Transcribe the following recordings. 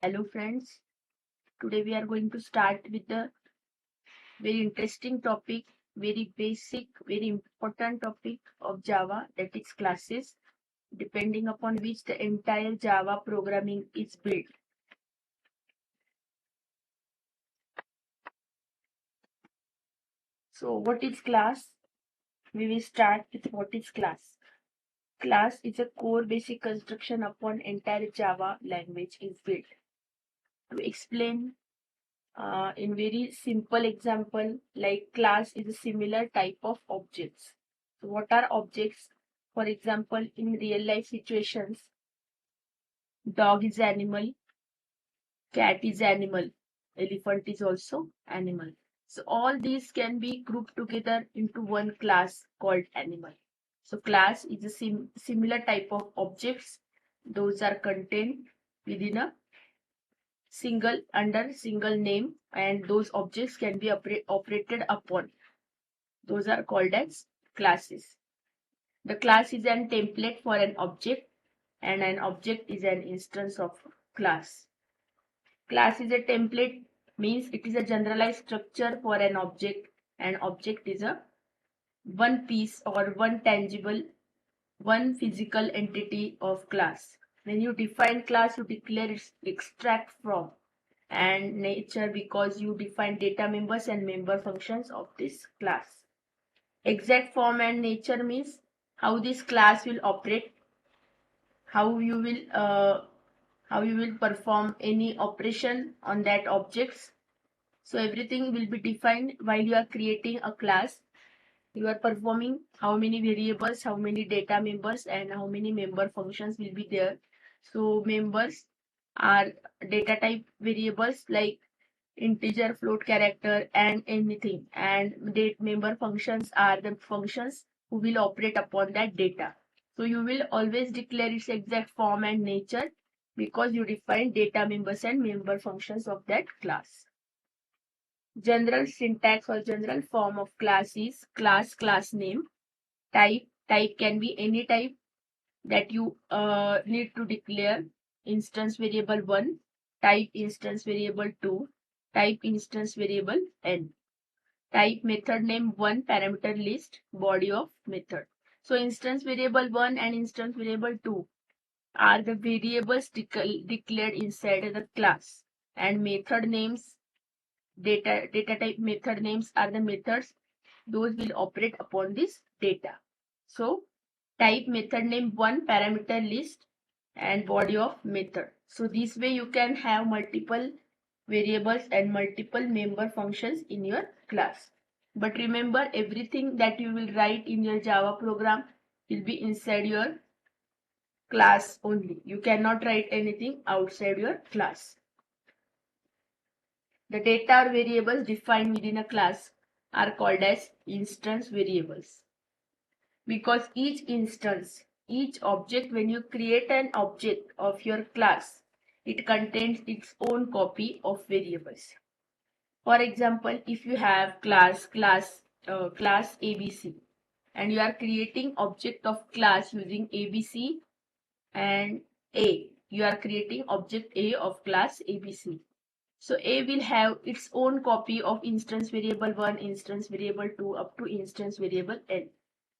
Hello friends, today we are going to start with the very interesting topic, very basic, very important topic of Java, that is classes, depending upon which the entire Java programming is built. So what is class? We will start with what is class. Class is a core basic construction upon entire Java language is built. To explain in very simple example, like class is a similar type of objects. So what are objects? For example, in real life situations, dog is animal, cat is animal, elephant is also animal. So all these can be grouped together into one class called animal. So class is a similar type of objects. Those are contained within a single name, and those objects can be operated upon. Those are called as classes. The class is an template for an object, and an object is an instance of class. Class is a template, means it is a generalized structure for an object. An object is a one piece or one tangible, one physical entity of class. When you define class, you declare its extract from and nature, because you define data members and member functions of this class. Exact form and nature means how this class will operate, how you will perform any operation on that objects. So everything will be defined while you are creating a class. You are performing how many variables, how many data members, and how many member functions will be there. So members are data type variables like integer, float, character, and anything. And date member functions are the functions who will operate upon that data. So you will always declare its exact form and nature because you define data members and member functions of that class. General syntax or general form of class is class name. Type can be any type that you need to declare. Instance variable 1, type instance variable 2, type instance variable n. Type method name 1, parameter list, body of method. So instance variable 1 and instance variable 2 are the variables declared inside the class, and method names, data type method names are the methods. Those will operate upon this data. So type method name 1, parameter list, and body of method. So this way you can have multiple variables and multiple member functions in your class. But remember, everything that you will write in your Java program will be inside your class only. You cannot write anything outside your class. The data or variables defined within a class are called as instance variables. Because each instance, each object, when you create an object of your class, it contains its own copy of variables. For example, if you have class ABC, and you are creating object of class using ABC and A, you are creating object A of class ABC. So A will have its own copy of instance variable 1, instance variable 2 up to instance variable n.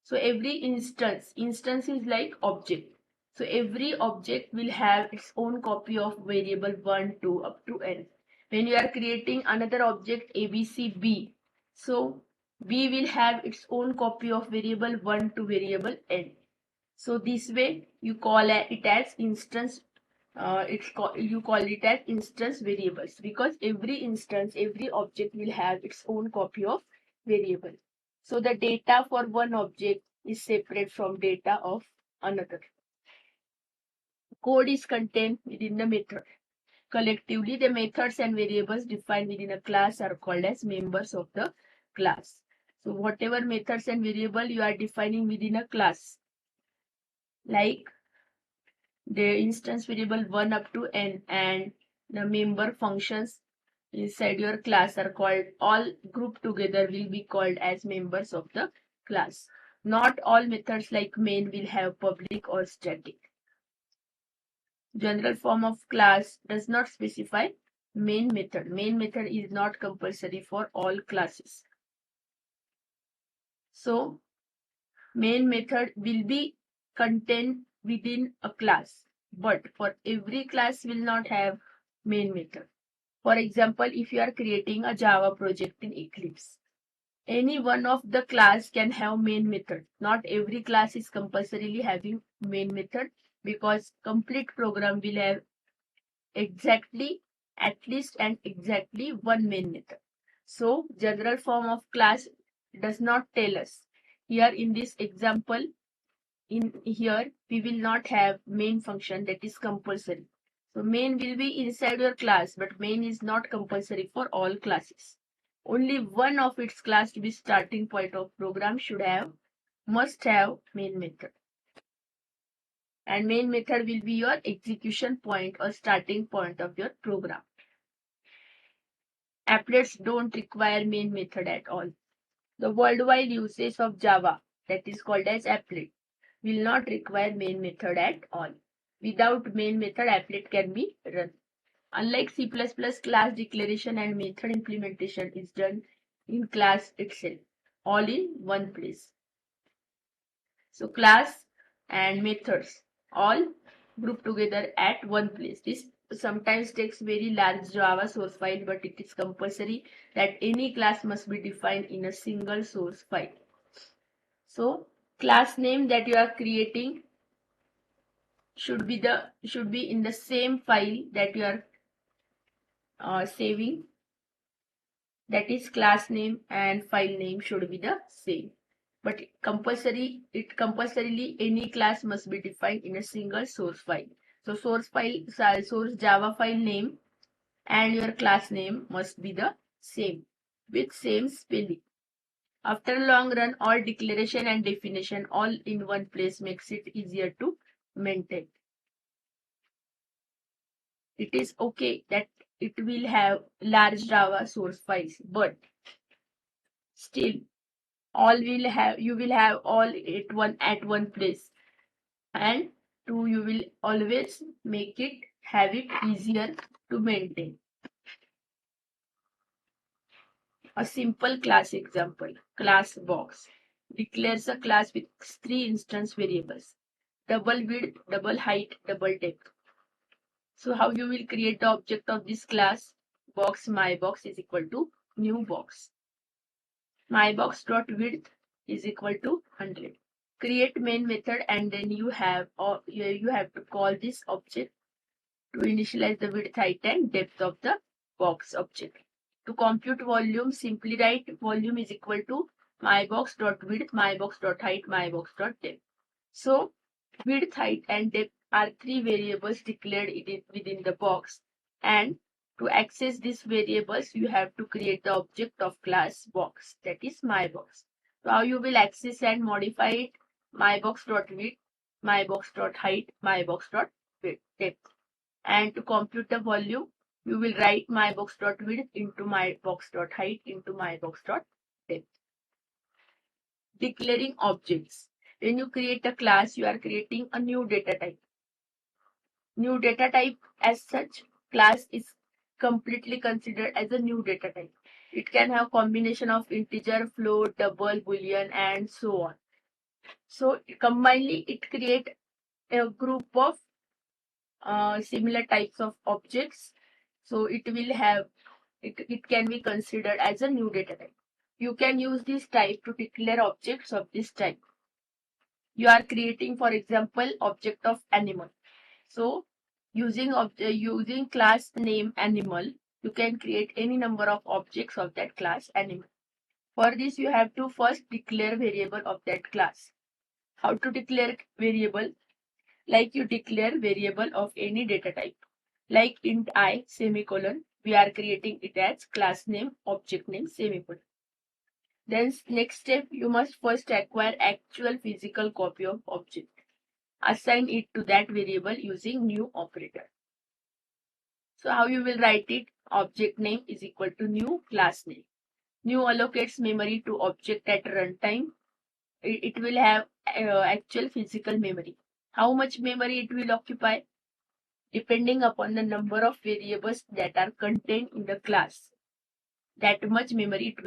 So every instance is like object. So every object will have its own copy of variable 1, 2 up to n. When you are creating another object ABCB, so B will have its own copy of variable 1 to variable n. So this way you call it as instance. You call it as instance variables, because every object will have its own copy of variable. So the data for one object is separate from data of another. Code is contained within the method. Collectively, the methods and variables defined within a class are called as members of the class. So whatever methods and variable you are defining within a class, like the instance variable 1 up to n and the member functions inside your class are called, all grouped together will be called as members of the class. Not all methods like main will have public or static. General form of class does not specify main method. Main method is not compulsory for all classes. So main method will be contained within a class, but for every class will not have main method. For example, if you are creating a Java project in Eclipse, any one of the class can have main method. Not every class is compulsorily having main method, because complete program will have exactly, at least and exactly one main method. So general form of class does not tell us. Here in this example, in here we will not have main function that is compulsory. So main will be inside your class, but main is not compulsory for all classes. Only one of its class to be starting point of program must have main method. And main method will be your execution point or starting point of your program. Applets don't require main method at all. The worldwide usage of Java, that is called as applet, will not require main method at all. Without main method, applet can be run. Unlike C++, class declaration and method implementation is done in class itself, all in one place. So class and methods all grouped together at one place. This sometimes takes very large Java source file, but it is compulsory that any class must be defined in a single source file. So class name that you are creating should be in the same file that you are saving. That is, class name and file name should be the same. But compulsorily any class must be defined in a single source file. So source Java file name and your class name must be the same with same spelling. After a long run, all declaration and definition all in one place makes it easier to maintain. It is okay that it will have large Java source files, but still you will have all at one place, and two, you will always have it easier to maintain. A simple class example: class box declares a class with 3 instance variables: double width, double height, double depth. So how you will create the object of this class? Box myBox is equal to new box. myBox.width is equal to 100. Create main method, and then you have to call this object to initialize the width, height, and depth of the box object. To compute volume, simply write volume is equal to myBox.width, myBox.height, myBox.depth. So width, height, and depth are 3 variables declared within the box, and to access these variables, you have to create the object of class box, that is myBox. So how you will access and modify it? myBox.width, myBox.height, myBox.depth. And to compute the volume, you will write myBox.width into myBox.height into myBox.depth. Declaring objects. When you create a class, you are creating a new data type. New data type, as such, class is completely considered as a new data type. It can have combination of integer, float, double, boolean, and so on. So combinedly, it creates a group of similar types of objects. So it can be considered as a new data type. You can use this type to declare objects of this type. You are creating, for example, object of animal. So using class name animal, you can create any number of objects of that class animal. For this, you have to first declare variable of that class. How to declare variable? Like you declare variable of any data type. Like int I semicolon, we are creating it as class name, object name, semicolon. Then next step, you must first acquire actual physical copy of object. Assign it to that variable using new operator. So how you will write it? Object name is equal to new class name. New allocates memory to object at runtime. It will have actual physical memory. How much memory it will occupy? depending upon the number of variables that are contained in the class. That much memory it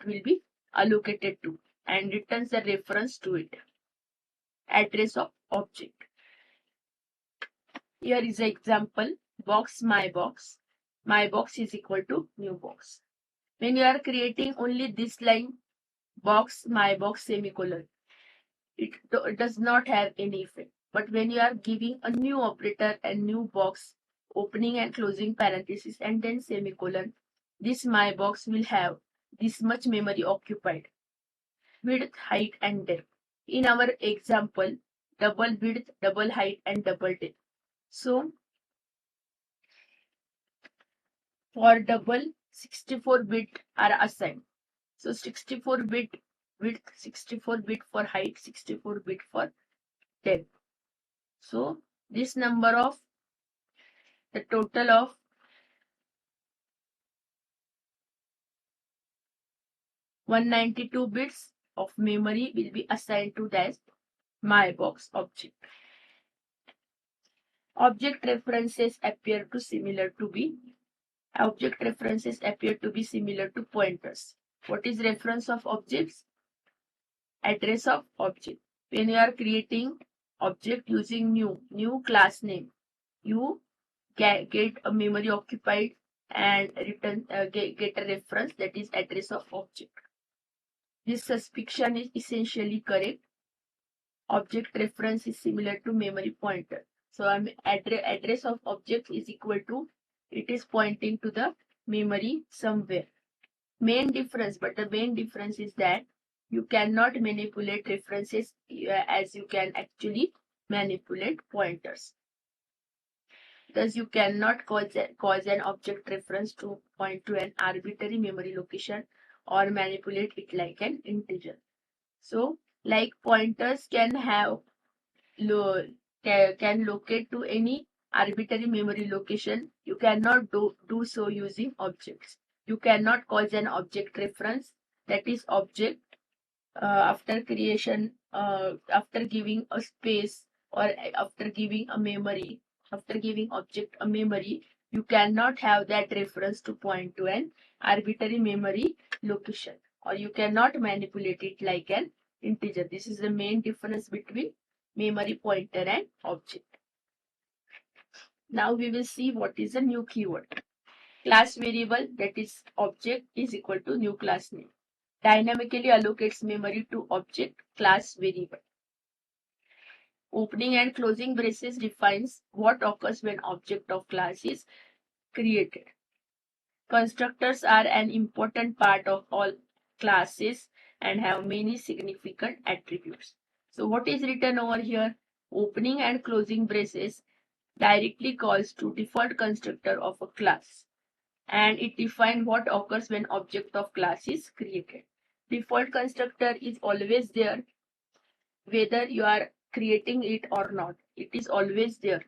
will be allocated to, and returns the reference to it. Address of object. Here is an example. Box my box. My box is equal to new box. When you are creating only this line, box my box semicolon, it does not have any effect. But when you are giving a new operator and new box, opening and closing parenthesis and then semicolon, this my box will have this much memory occupied. Width, height and depth. In our example, double width, double height and double depth. So for double, 64 bit are assigned. So 64 bit width, 64 bit for height, 64 bit for depth. So this number of the total of 192 bits of memory will be assigned to that my box object. Object references appear to be similar to pointers. What is reference of objects? Address of object. When you are creating object using new class name, you get a memory occupied and return get a reference, that is address of object. This suspicion is essentially correct. Object reference is similar to memory pointer. So address of object is equal to, it is pointing to the memory somewhere. The main difference is that you cannot manipulate references as you can actually manipulate pointers. Thus, you cannot cause an object reference to point to an arbitrary memory location or manipulate it like an integer. So, like pointers can locate to any arbitrary memory location, you cannot do so using objects. You cannot cause an object reference, that is object, after creation, after giving a space or after giving object a memory, you cannot have that reference to point to an arbitrary memory location, or you cannot manipulate it like an integer. This is the main difference between memory pointer and object. Now we will see what is a new keyword. Class variable, that is object, is equal to new class name. Dynamically allocates memory to object class variable. Opening and closing braces defines what occurs when object of class is created. Constructors are an important part of all classes and have many significant attributes. So what is written over here? Opening and closing braces directly calls to default constructor of a class, and it defines what occurs when object of class is created. Default constructor is always there, whether you are creating it or not. It is always there.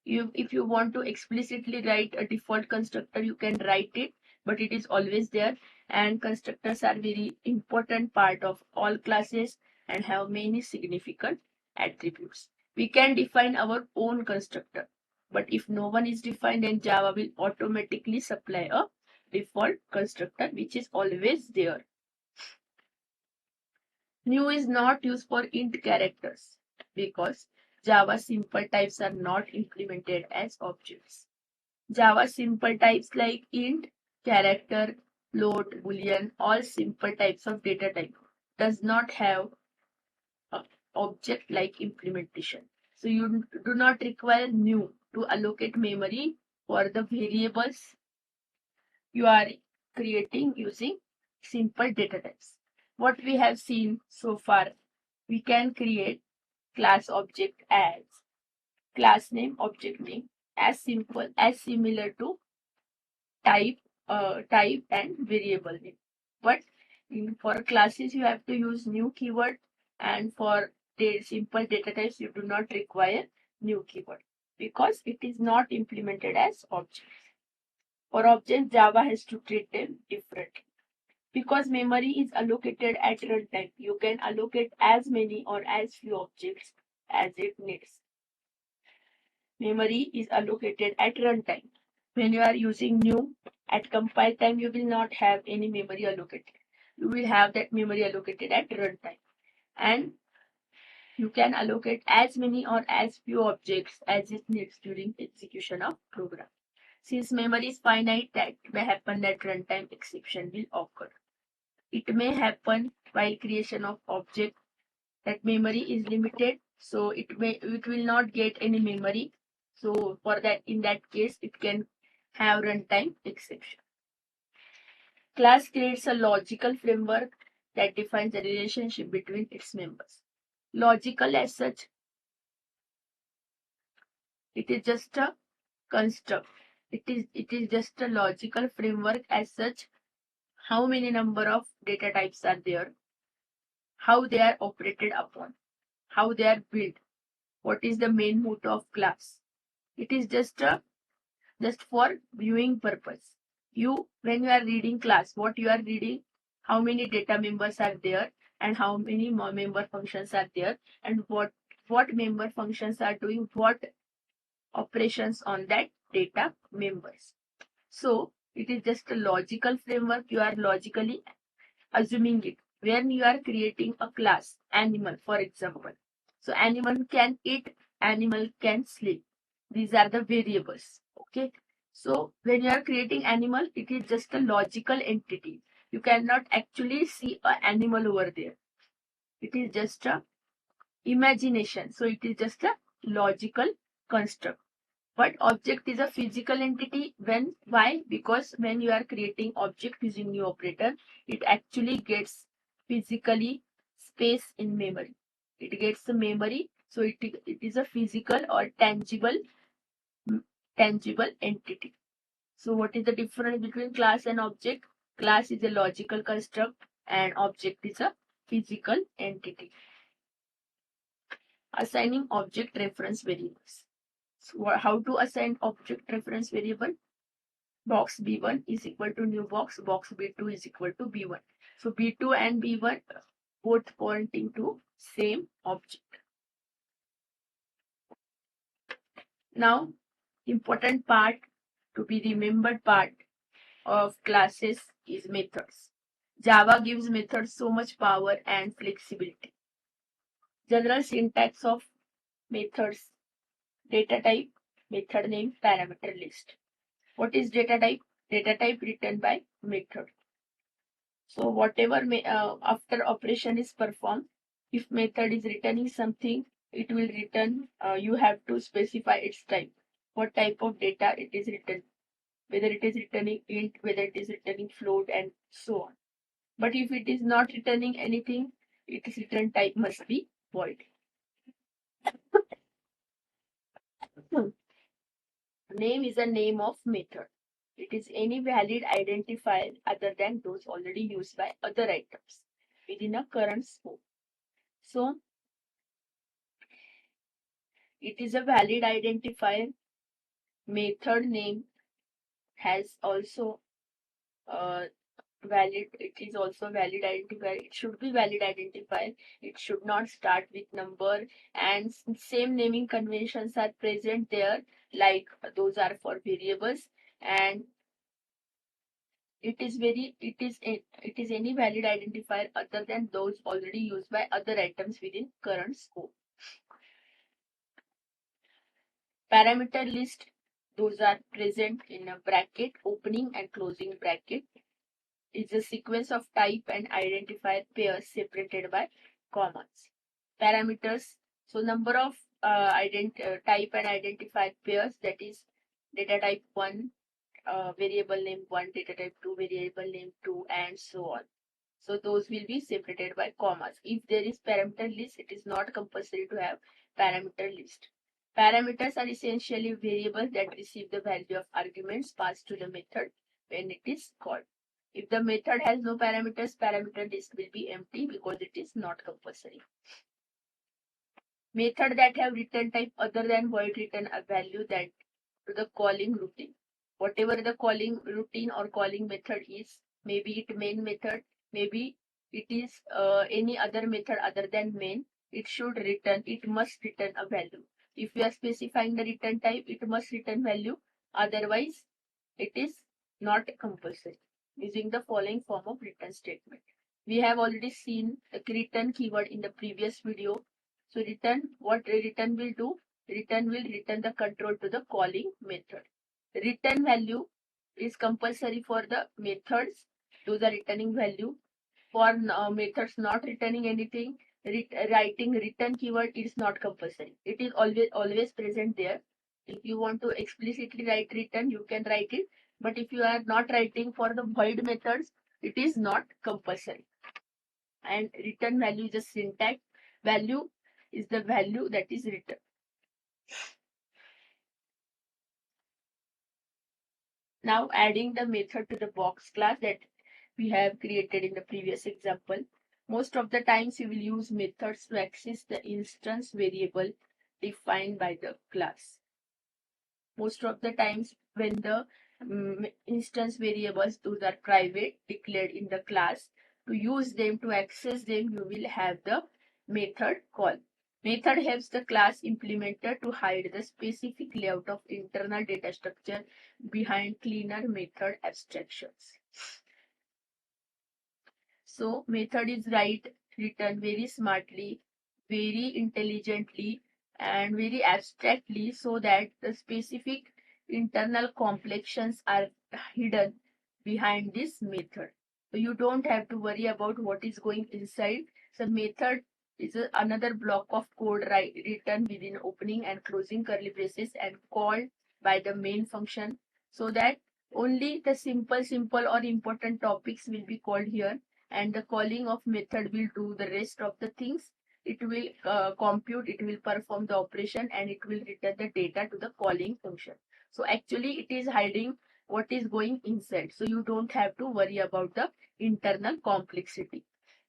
If you want to explicitly write a default constructor, you can write it, but it is always there. And constructors are very important part of all classes and have many significant attributes. We can define our own constructor, but if no one is defined, then Java will automatically supply a default constructor which is always there. New is not used for int characters because Java simple types are not implemented as objects. Java simple types like int, character, float, boolean, all simple types of data type does not have object-like implementation. So you do not require new to allocate memory for the variables you are creating using simple data types. What we have seen so far, we can create class object as class name, object name, as similar to type and variable name. But for classes you have to use new keyword, and for simple data types you do not require new keyword because it is not implemented as objects. For objects, Java has to treat them differently. Because memory is allocated at runtime, you can allocate as many or as few objects as it needs. memory is allocated at runtime. When you are using new at compile time, you will not have any memory allocated. You will have that memory allocated at runtime. And you can allocate as many or as few objects as it needs during execution of program. Since memory is finite, that may happen that runtime exception will occur. It may happen while creation of object that memory is limited, so it will not get any memory. So for that, in that case, it can have runtime exception. Class creates a logical framework that defines the relationship between its members. Logical as such, it is just a construct. It is just a logical framework as such. How many number of data types are there? How they are operated upon? How they are built? What is the main motto of class? It is just for viewing purpose. When you are reading class, what you are reading, how many data members are there, and how many more member functions are there, and what member functions are doing what operations on that data members. So it is just a logical framework. You are logically assuming it. When you are creating a class, animal, for example. So animal can eat, animal can sleep. These are the variables. Okay. So when you are creating animal, it is just a logical entity. You cannot actually see an animal over there. It is just a imagination. So it is just a logical construct. But object is a physical entity. Why? Because when you are creating object using new operator, it actually gets physically space in memory. It gets the memory, so it is a physical or tangible entity. So what is the difference between class and object? Class is a logical construct and object is a physical entity. Assigning object reference variables. So how to assign object reference variable? Box B1 is equal to new box B2 is equal to B1. So B2 and B1 both pointing to same object. Now, important part to be remembered part of classes is methods. Java gives methods so much power and flexibility. General syntax of methods: data type, method name, parameter list. What is data type? Data type written by method. So whatever after operation is performed, if method is returning something, it will return. You have to specify its type. What type of data it is written, whether it is returning int, whether it is returning float, and so on. But if it is not returning anything, its return type must be void. Name is a name of method. It is any valid identifier other than those already used by other items within a current scope. So it is a valid identifier. Method name has also it is also valid identifier. It should be valid identifier. It should not start with number, and same naming conventions are present there, like those are for variables, and it is any valid identifier other than those already used by other items within current scope. Parameter list, those are present in a bracket, opening and closing bracket. Is a sequence of type and identifier pairs separated by commas. Parameters, so number of type and identifier pairs, that is data type 1, variable name 1, data type 2, variable name 2, and so on. So those will be separated by commas. If there is parameter list, it is not compulsory to have parameter list. Parameters are essentially variables that receive the value of arguments passed to the method when it is called. If the method has no parameters, parameter list will be empty because it is not compulsory. Method that have return type other than void return a value that to the calling routine. Whatever the calling routine or calling method is, maybe it main method, maybe it is any other method other than main, it must return a value. If you are specifying the return type, it must return value. Otherwise, it is not compulsory. Using the following form of return statement. We have already seen the return keyword in the previous video. So return, what return will do? Return will return the control to the calling method. Return value is compulsory for the methods. Those are returning value. For methods not returning anything, writing return keyword is not compulsory. It is always present there. If you want to explicitly write return, you can write it. But if you are not writing for the void methods, it is not compulsory. And return value is a syntax. Value is the value that is returned. Now adding the method to the box class that we have created in the previous example. Most of the times you will use methods to access the instance variable defined by the class. Most of the times when the instance variables, those are private, declared in the class, to use them, to access them, you will have the method call. Method helps the class implementer to hide the specific layout of internal data structure behind cleaner method abstractions. So method is written very smartly, very intelligently, and very abstractly, so that the specific internal complexions are hidden behind this method. So you don't have to worry about what is going inside. So method is another block of code written within opening and closing curly braces and called by the main function, so that only the simple or important topics will be called here, and the calling of method will do the rest of the things. It will compute, it will perform the operation, and it will return the data to the calling function. So actually it is hiding what is going inside. So you don't have to worry about the internal complexity.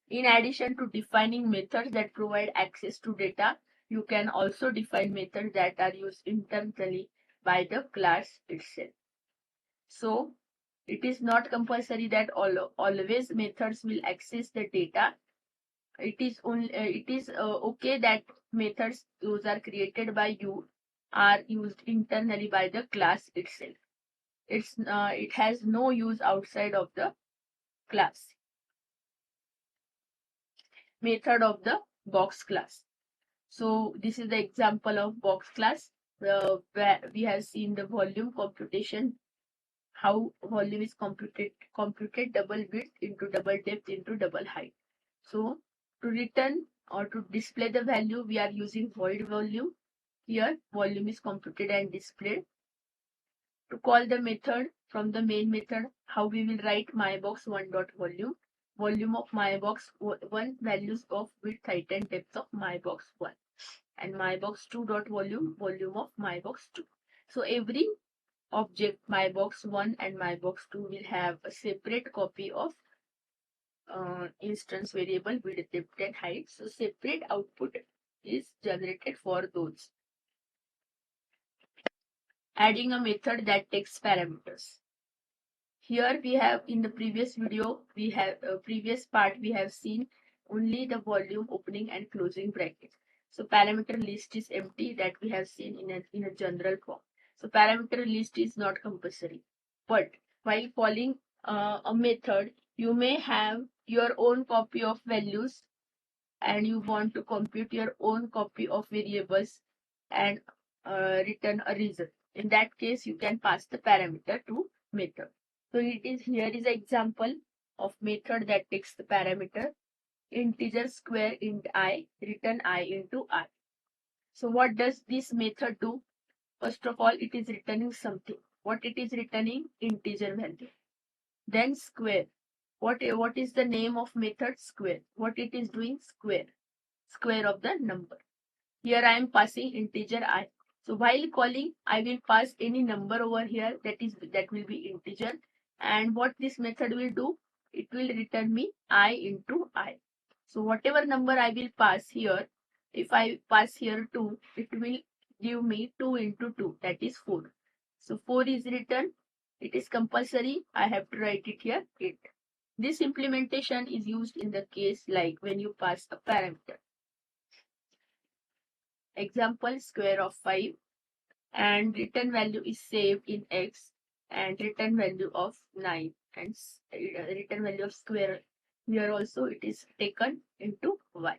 In addition to defining methods that provide access to data, you can also define methods that are used internally by the class itself. So it is not compulsory that always methods will access the data. It is okay that methods those are created by you are used internally by the class itself. It has no use outside of the class. Method of the box class. So this is the example of box class where we have seen the volume computation, how volume is computed double width into double depth into double height. So to return or to display the value, we are using void volume. Here volume is computed and displayed. To call the method from the main method, how we will write mybox1.volume, volume of mybox1, values of width, height and depth of mybox1, and mybox2.volume, volume of mybox2. So every object mybox1 and mybox2 will have a separate copy of instance variable width, depth and height. So separate output is generated for those. Adding a method that takes parameters. Here we have, in the previous video, we have previous part, we have seen only the volume opening and closing brackets. So parameter list is empty, that we have seen in a general form. So parameter list is not compulsory. But while calling a method, you may have your own copy of values and you want to compute your own copy of variables and return a result. In that case, you can pass the parameter to method. So here is an example of method that takes the parameter integer square int I, return I into I. So what does this method do? First of all, it is returning something. What it is returning? Integer value. Then square. What is the name of method? Square. What it is doing? Square. Square of the number. Here I am passing integer I. So while calling, I will pass any number over here that will be integer. And what this method will do? It will return me I into I. So whatever number I will pass here, if I pass here 2, it will give me 2 into 2, that is 4. So 4 is returned. It is compulsory. I have to write it here 8. This implementation is used in the case like when you pass a parameter. Example, square of 5, and return value is saved in x, and return value of 9, and return value of square here also it is taken into y.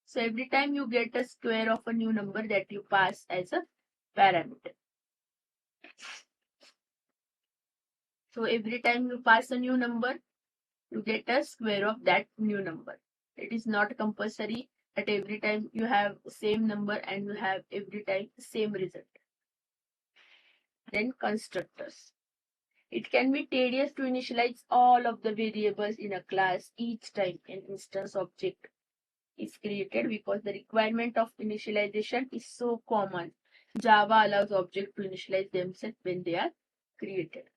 So every time you get a square of a new number, that you pass as a parameter. So every time you pass a new number, you get a square of that new number. It is not compulsory that every time you have same number and you have every time same result. Then constructors. It can be tedious to initialize all of the variables in a class each time an instance object is created, because the requirement of initialization is so common. Java allows objects to initialize themselves when they are created.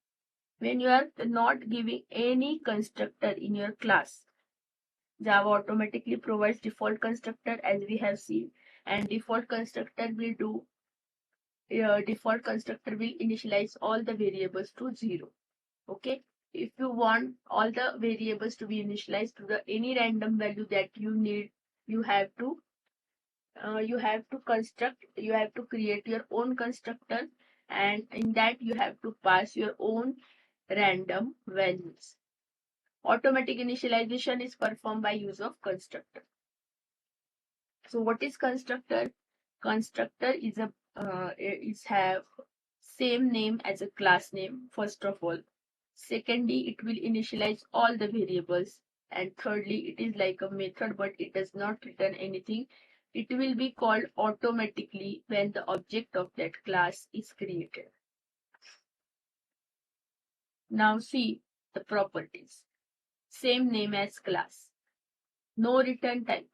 When you are not giving any constructor in your class, Java automatically provides default constructor, as we have seen, and default constructor will initialize all the variables to 0. Okay, if you want all the variables to be initialized to the any random value that you need, you have to create your own constructor, and in that you have to pass your own random values. Automatic initialization is performed by use of constructor. So what is constructor? Constructor is have same name as a class name, first of all. Secondly, it will initialize all the variables. And thirdly, it is like a method, but it does not return anything. It will be called automatically when the object of that class is created. Now see the properties. Same name as class. No return type.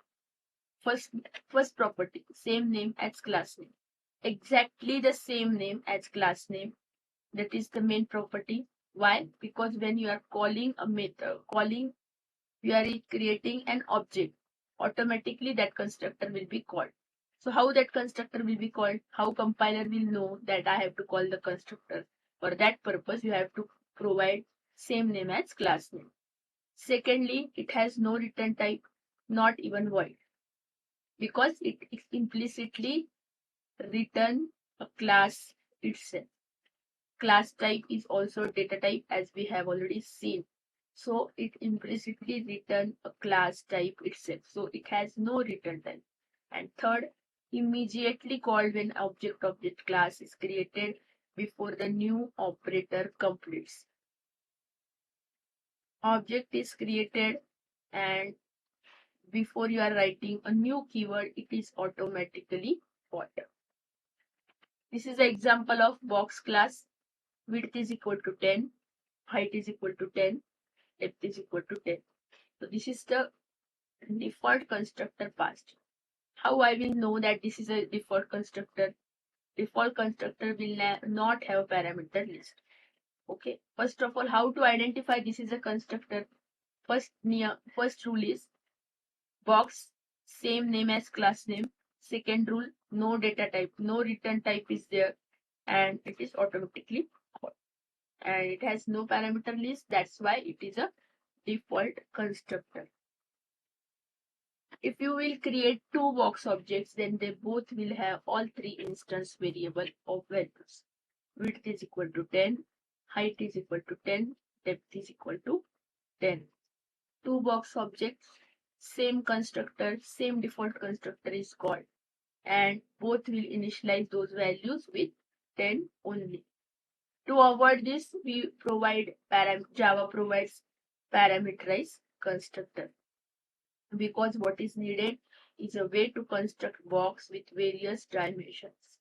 First property, same name as class name. Exactly the same name as class name. That is the main property. Why? Because when you are calling a method, you are creating an object, automatically that constructor will be called. So how that constructor will be called? How compiler will know that I have to call the constructor? For that purpose, you have to provide same name as class name. Secondly, it has no return type, not even void, because it implicitly return a class itself. Class type is also data type, as we have already seen. So it implicitly return a class type itself. So it has no return type. And third, immediately called when object of that class is created before the new operator completes. Object is created, and before you are writing a new keyword, it is automatically called. This is an example of box class. Width is equal to 10, height is equal to 10, depth is equal to 10. So this is the default constructor passed. How I will know that this is a default constructor? Default constructor will not have parameter list. Okay. First of all, how to identify this is a constructor? First rule is box, same name as class name. Second rule, no data type, no return type is there, and it is automatically called. And it has no parameter list, that's why it is a default constructor. If you will create two box objects, then they both will have all three instance variable of values. Width is equal to 10, height is equal to 10, depth is equal to 10. Two box objects, same constructor, same default constructor is called, and both will initialize those values with 10 only. To avoid this, we provide Java provides parameterized constructor, because what is needed is a way to construct box with various dimensions.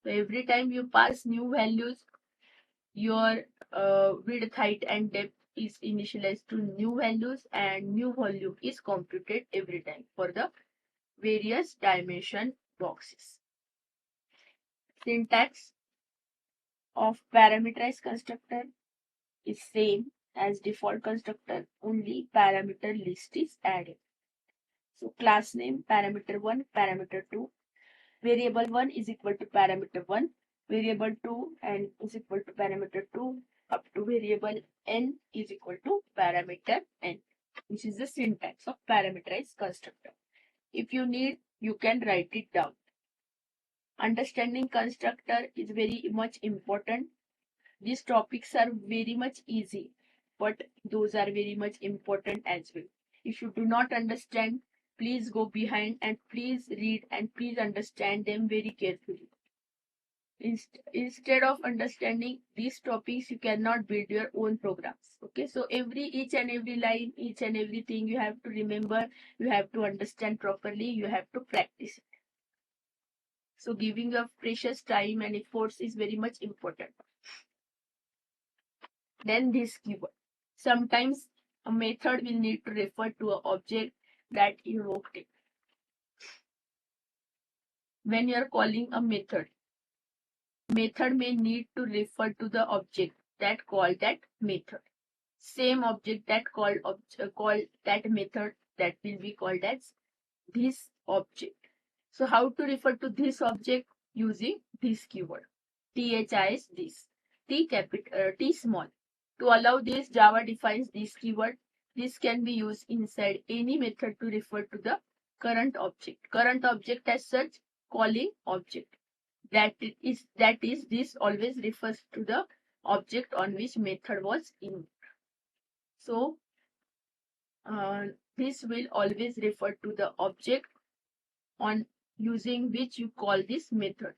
So every time you pass new values, your width, height, and depth is initialized to new values, and new volume is computed every time for the various dimension boxes. Syntax of parameterized constructor is same as default constructor, only parameter list is added. So class name parameter 1, parameter 2, variable 1 is equal to parameter 1, variable 2 and is equal to parameter 2, up to variable n is equal to parameter n. This is the syntax of parameterized constructor. If you need, you can write it down. Understanding constructor is very much important. These topics are very much easy, but those are very much important as well. If you do not understand, please go behind and please read and please understand them very carefully. Instead of understanding these topics, you cannot build your own programs. Okay, so each and every line, each and everything you have to remember, you have to understand properly, you have to practice it. So giving your precious time and efforts is very much important. Then this keyword. Sometimes a method will need to refer to an object that invoked it. When you are calling a method may need to refer to the object that called that method. Same object that called that method, that will be called as this object. So how to refer to this object? Using this keyword. THIS this. T small. To allow this, Java defines this keyword. This can be used inside any method to refer to the current object. Current object as such, calling object. That is this always refers to the object on which method was invoked. So this will always refer to the object on using which you call this method.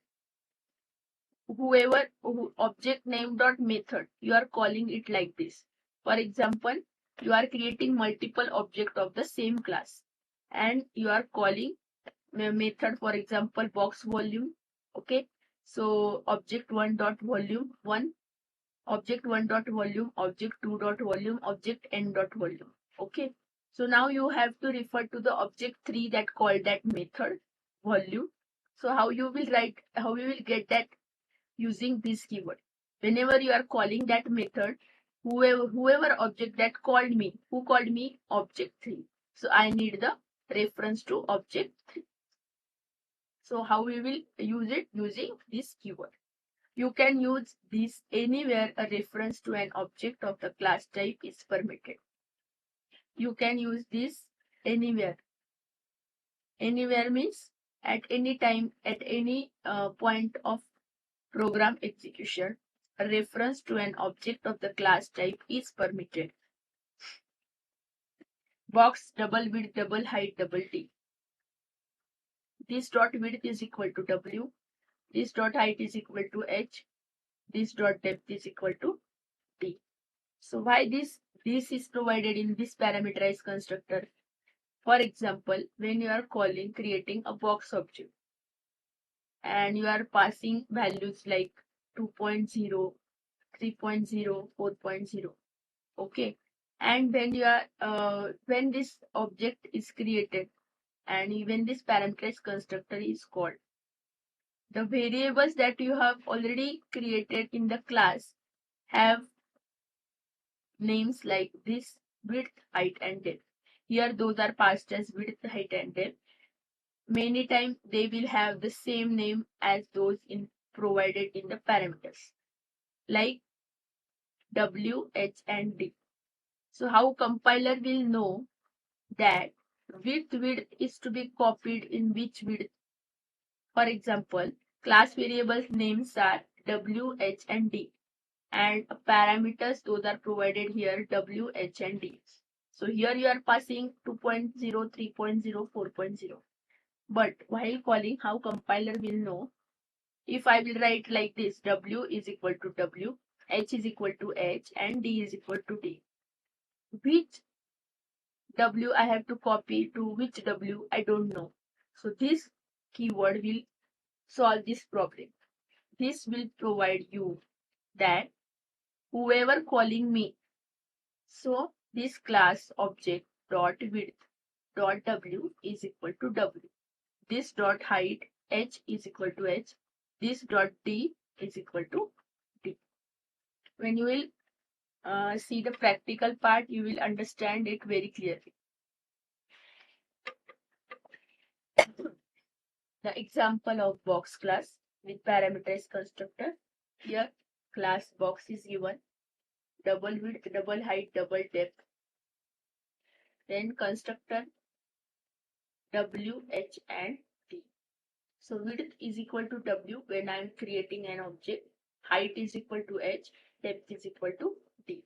Object name dot method, you are calling it like this. For example, you are creating multiple objects of the same class and you are calling method, for example, box volume. Okay, so object 1 dot volume 1, object 1 dot volume, object 2 dot volume, object n dot volume. Okay, so now you have to refer to the object 3 that called that method volume. So how you will get that? Using this keyword. Whenever you are calling that method, whoever object that called me, who called me? Object 3. So I need the reference to object 3. So how we will use it? Using this keyword. You can use this anywhere a reference to an object of the class type is permitted. You can use this anywhere. Anywhere means at any time, at any point of program execution, a reference to an object of the class type is permitted. Box double width, double height, double D. This dot width is equal to W. This dot height is equal to H. This dot depth is equal to D. So why this? This is provided in this parameterized constructor. For example, when you are creating a box object and you are passing values like 2.0, 3.0, 4.0. Okay, and when this object is created and when this parameterized constructor is called, the variables that you have already created in the class have names like this: width, height, and depth. Here those are passed as width, height, and depth. Many times they will have the same name as those provided in the parameters, like W, H, and D. So how compiler will know that width is to be copied in which width? For example, class variables names are W, H, and D, and parameters those are provided here W, H, and D. So here you are passing 2.0, 3.0, 4.0. But while calling, how compiler will know? If I will write like this: W is equal to W, H is equal to H, and D is equal to D. Which W I have to copy to which W, I don't know. So this keyword will solve this problem. This will provide you that whoever calling me, so this class object dot width dot W is equal to W. This dot height H is equal to H. This dot D is equal to D. When you will see the practical part, you will understand it very clearly. The example of box class with parameterized constructor. Here class box is given, double width, double height, double depth. Then constructor W, H, and D. So width is equal to W when I'm creating an object. Height is equal to H. Depth is equal to D.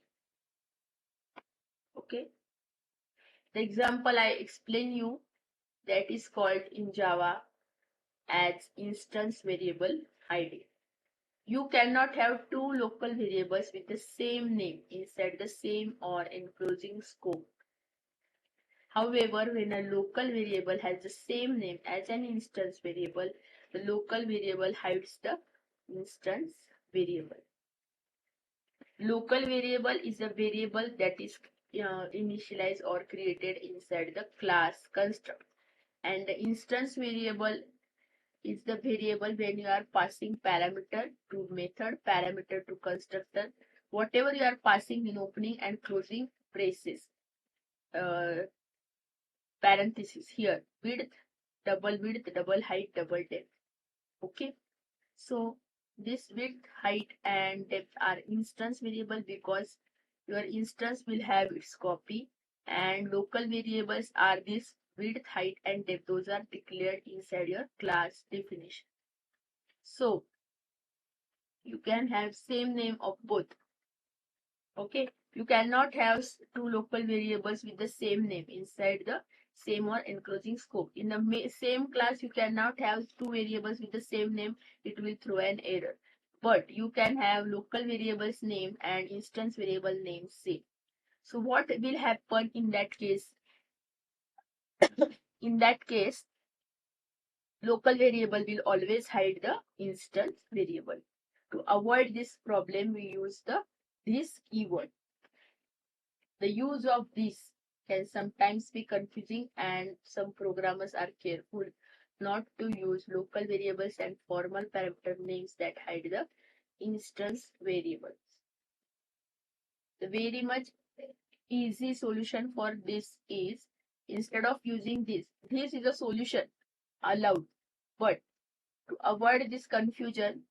Okay. The example I explain you, that is called in Java as instance variable ID. You cannot have two local variables with the same name inside the same or enclosing scope. However, when a local variable has the same name as an instance variable, the local variable hides the instance variable. Local variable is a variable that is initialized or created inside the class construct. And the instance variable is the variable when you are passing parameter to method, parameter to constructor, whatever you are passing in opening and closing braces, parenthesis here, width, double height, double depth. Okay. So this width, height, and depth are instance variable because your instance will have its copy, and local variables are this width, height, and depth. Those are declared inside your class definition. So you can have same name of both. Okay, you cannot have two local variables with the same name inside the same or enclosing scope. In the same class, you cannot have two variables with the same name. It will throw an error. But you can have local variables name and instance variable name same. So what will happen in that case? In that case, local variable will always hide the instance variable. To avoid this problem, we use this keyword. The use of this can sometimes be confusing, and some programmers are careful not to use local variables and formal parameter names that hide the instance variables. The very much easy solution for this is, instead of using this is a solution allowed, but to avoid this confusion,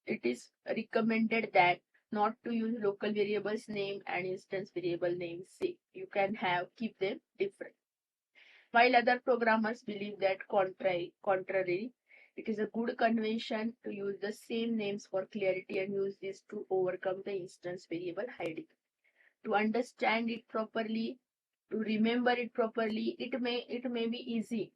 it is recommended that not to use local variables name and instance variable name same. You can keep them different. While other programmers believe that contrary, it is a good convention to use the same names for clarity and use this to overcome the instance variable hiding. To understand it properly, to remember it properly, it may be easy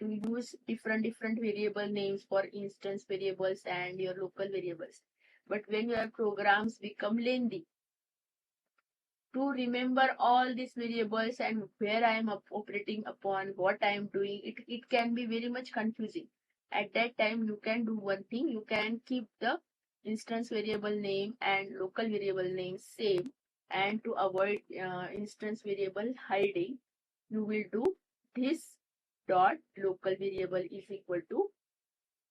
to use different variable names for instance variables and your local variables. But when your programs become lengthy, to remember all these variables and where I am operating upon, what I am doing, it can be very much confusing. At that time, you can do one thing, you can keep the instance variable name and local variable name same, and to avoid instance variable hiding, you will do this dot local variable is equal to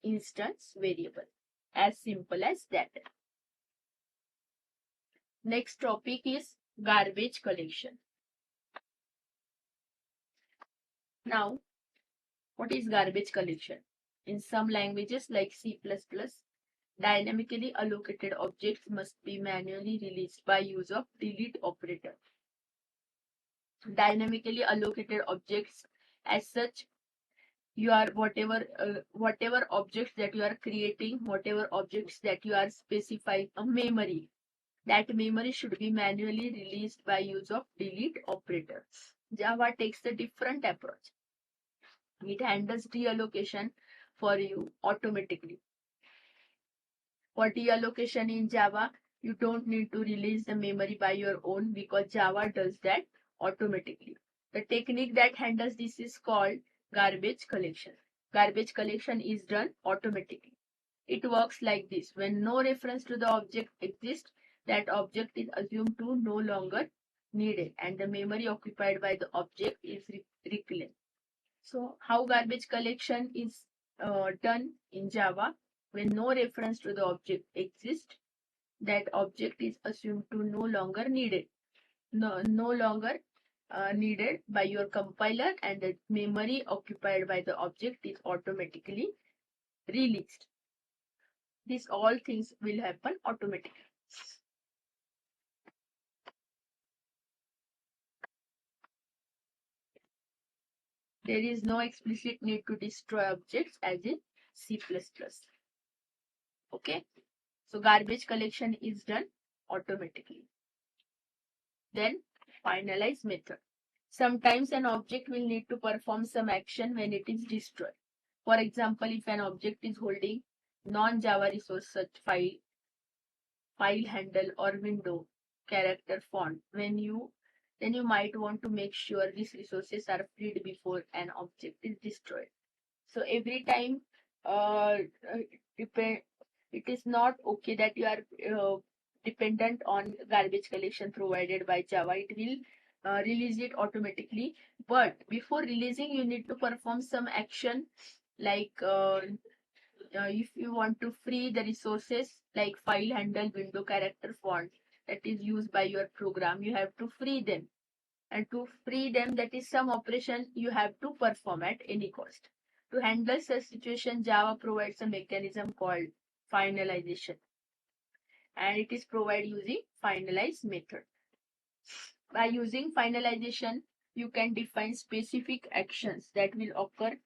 instance variable. As simple as that. Next topic is garbage collection. Now, what is garbage collection? In some languages like C++, dynamically allocated objects must be manually released by use of delete operator. Dynamically allocated objects, as such, you are whatever objects that you are creating, whatever objects that you are specifying a memory, that memory should be manually released by use of delete operators. Java takes a different approach. It handles deallocation for you automatically. For deallocation in Java, you don't need to release the memory by your own because Java does that automatically. The technique that handles this is called garbage collection. Garbage collection is done automatically. It works like this. When no reference to the object exists, that object is assumed to no longer needed and the memory occupied by the object is reclaimed. So how garbage collection is done in Java? When no reference to the object exists, that object is assumed to no longer needed. No longer needed by your compiler, and the memory occupied by the object is automatically released. These all things will happen automatically. There is no explicit need to destroy objects as in C++. Okay, so garbage collection is done automatically. Then finalize method. Sometimes an object will need to perform some action when it is destroyed. For example, if an object is holding non-Java resource such file handle or window character font, then you might want to make sure these resources are freed before an object is destroyed. So every time uh, depend it is not okay that you are dependent on garbage collection provided by Java. It will release it automatically, but before releasing you need to perform some action like if you want to free the resources like file handle window character font that is used by your program, you have to free them, and to free them, that is some operation you have to perform at any cost. To handle such situation, Java provides a mechanism called finalization, and it is provided using finalize method. By using finalization, you can define specific actions that will occur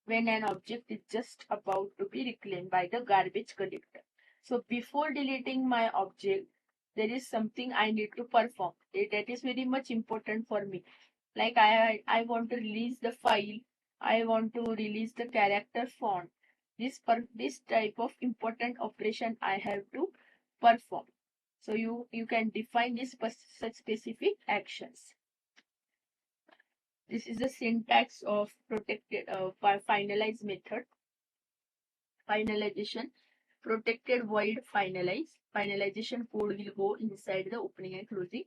when an object is just about to be reclaimed by the garbage collector. So before deleting my object, there is something I need to perform. That is very much important for me. Like I want to release the file, I want to release the character font. This type of important operation I have to perform. So you can define this such specific actions. This is the syntax of protected finalize method. Finalization, protected void finalize. Finalization code will go inside the opening and closing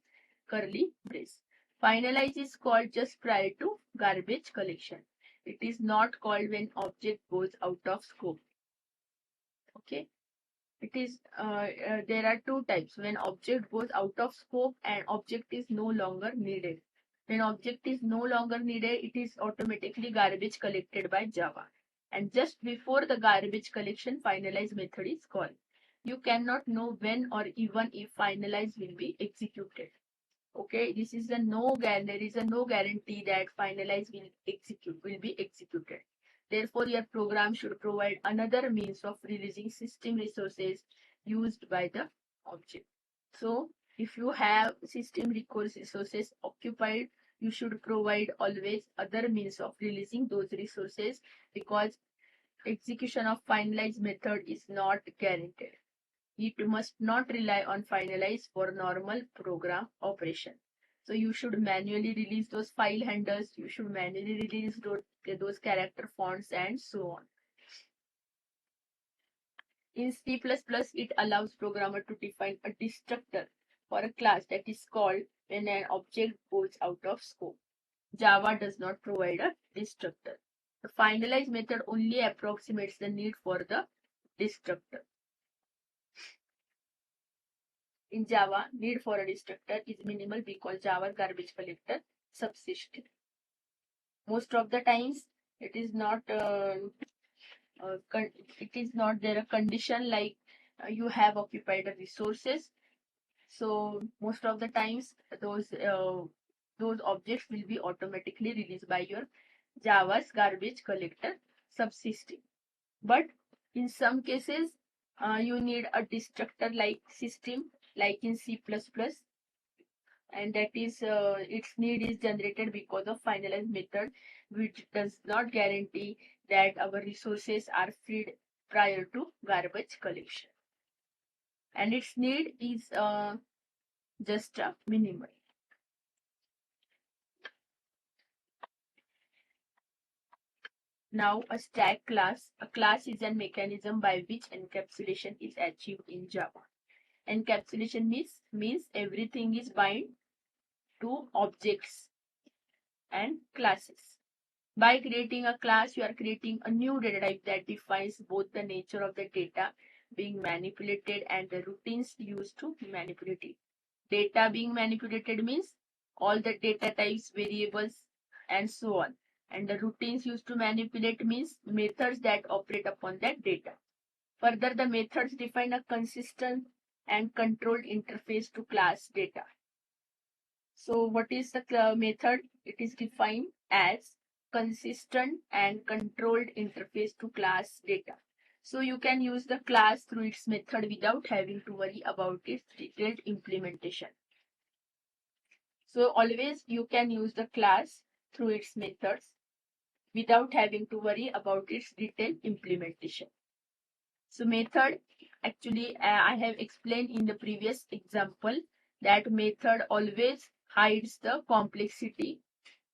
curly brace. Finalize is called just prior to garbage collection. It is not called when object goes out of scope. Okay. It is there are two types: when object goes out of scope and object is no longer needed. When object is no longer needed, it is automatically garbage collected by Java. And just before the garbage collection, finalize method is called. You cannot know when or even if finalize will be executed. Okay, this is a there is a no guarantee that finalize will be executed. Therefore, your program should provide another means of releasing system resources used by the object. So if you have system resources occupied, you should provide always other means of releasing those resources, because execution of finalize method is not guaranteed. It must not rely on finalize for normal program operation. So you should manually release those file handles, you should manually release those character fonts and so on. In C++, it allows programmer to define a destructor for a class that is called when an object goes out of scope. Java does not provide a destructor. The finalize method only approximates the need for the destructor. In Java, need for a destructor is minimal because Java garbage collector subsists. Most of the times, it is not there a condition like you have occupied the resources. So most of the times, those objects will be automatically released by your Java's garbage collector subsystem. But in some cases, you need a destructor like system, like in C++, and that is its need is generated because of finalize method, which does not guarantee that our resources are freed prior to garbage collection, and its need is just minimal. Now, a stack class. A class is a mechanism by which encapsulation is achieved in Java. Encapsulation means everything is bound to objects and classes. By creating a class, you are creating a new data type that defines both the nature of the data being manipulated and the routines used to manipulate it. Data being manipulated means all the data types, variables, and so on. And the routines used to manipulate means methods that operate upon that data. Further, the methods define a consistent and controlled interface to class data. So what is the method? It is defined as consistent and controlled interface to class data. So you can use the class through its method without having to worry about its detailed implementation. So always you can use the class through its methods without having to worry about its detailed implementation. So method, actually I have explained in the previous example that method always hides the complexity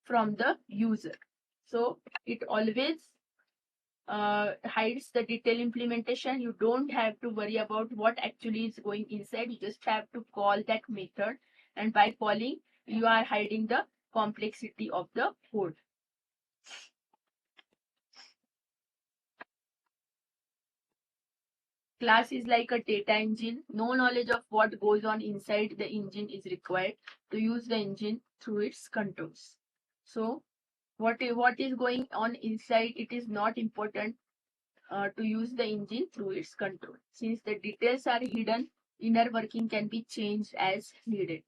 from the user. So it always hides the detailed implementation. You don't have to worry about what actually is going inside. You just have to call that method, and by calling you are hiding the complexity of the code. Class is like a data engine. No knowledge of what goes on inside the engine is required to use the engine through its controls. So what is going on inside, it is not important to use the engine through its control. Since the details are hidden, inner working can be changed as needed.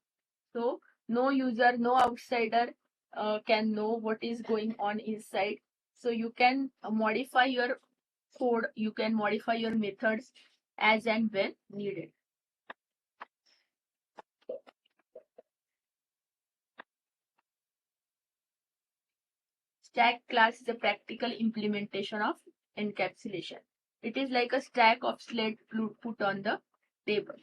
So no user, no outsider can know what is going on inside. So you can modify your code, you can modify your methods as and when needed. Stack class is a practical implementation of encapsulation. It is like a stack of slates put on the table.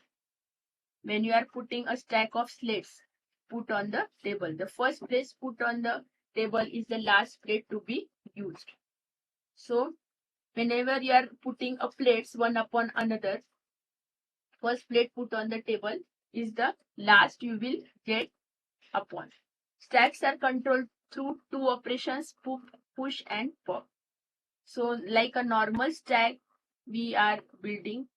When you are putting a stack of slates put on the table, the first place put on the table is the last plate to be used. So whenever you are putting a plates one upon another, first plate put on the table is the last you will get upon. Stacks are controlled through two operations, push and pop. So like a normal stack we are building,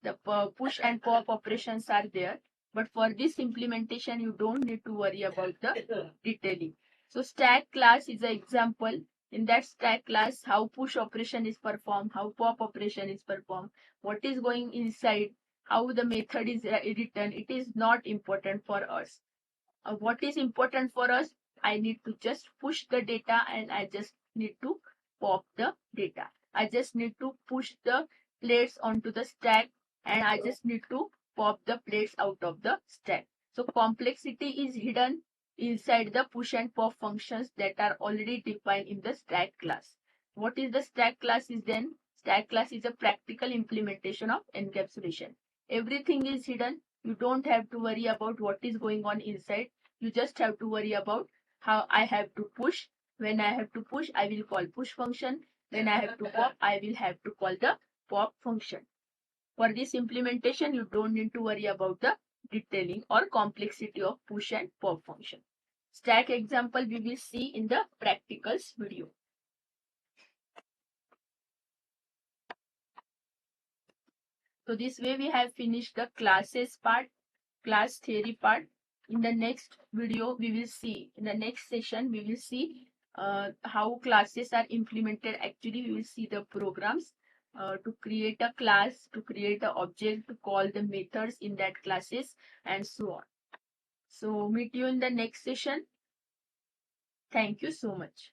the push and pop operations are there, but for this implementation you don't need to worry about the detailing. So stack class is an example. In that stack class, how push operation is performed, how pop operation is performed, what is going inside, how the method is written, it is not important for us. What is important for us, I need to just push the data and I just need to pop the data. I just need to push the plates onto the stack and I just need to pop the plates out of the stack. So complexity is hidden inside the push and pop functions that are already defined in the stack class. What is the stack class is then? Stack class is a practical implementation of encapsulation. Everything is hidden. You don't have to worry about what is going on inside. You just have to worry about how I have to push. When I have to push, I will call push function. When I have to pop, I will have to call the pop function. For this implementation, you don't need to worry about the detailing or complexity of push and pop function. Stack example we will see in the practicals video. So this way we have finished the classes part, class theory part. In the next video, we will see, in the next session, we will see how classes are implemented. Actually, we will see the programs to create a class, to create an object, to call the methods in that classes, and so on. So meet you in the next session. Thank you so much.